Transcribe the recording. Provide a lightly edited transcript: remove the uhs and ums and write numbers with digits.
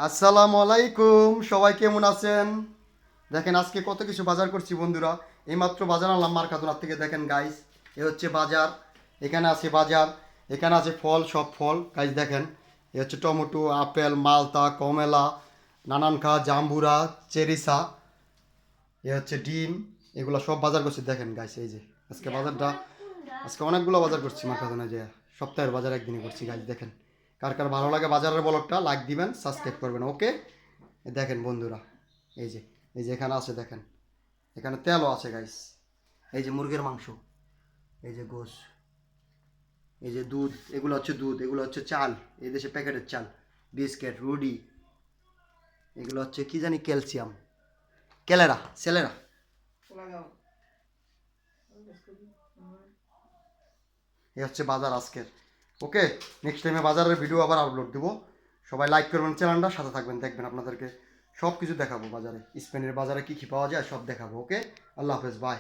আসসালামু আলাইকুম, সবাই কেমন আছেন? দেখেন আজকে কত কিছু বাজার করছি বন্ধুরা। এইমাত্র বাজার আনলাম মার্কাতুনার থেকে। দেখেন গাইস, এ হচ্ছে বাজার। এখানে আছে বাজার, এখানে আছে ফল, সব ফল গাইস দেখেন। এ হচ্ছে টমেটো, আপেল, মালতা, কমলা, নানান জাম্বুরা, চেরিসা। এ হচ্ছে ডিম। এগুলো সব বাজার করছি দেখেন গাইস। এই যে আজকে বাজারটা, আজকে অনেকগুলো বাজার করছি মার্কাতুনা যে। সপ্তাহের বাজার একদিনই করছি গাইস দেখেন। কার কার ভালো লাগে বাজারের ব্লগটা লাইক দিবেন, সাবস্ক্রাইব করবেন, ওকে? দেখেন বন্ধুরা, এই যে এই যে এখানে আছে দেখেন, এখানে তেলও আছে গাইস। এই যে মুরগির মাংস, এই যে গোশ, এই যে দুধ, এগুলো হচ্ছে দুধ, এগুলো হচ্ছে চাল, এই দেশে প্যাকেটের চাল, বিস্কিট, রুডি, এগুলো হচ্ছে কি জানি ক্যালসিয়াম, ক্যালেরা, সেলেরা। এই হচ্ছে বাজার আজকের, ওকে? নেক্সট টাইমে বাজারের ভিডিও আবার আপলোড দেবো। সবাই লাইক করবেন, চ্যানেলটা সাথে থাকবেন, দেখবেন আপনাদেরকে সব কিছু দেখাবো। বাজারে স্পেনের বাজারে কী কী পাওয়া যায় সব দেখাবো, ওকে? আল্লাহ হাফেজ, বাই।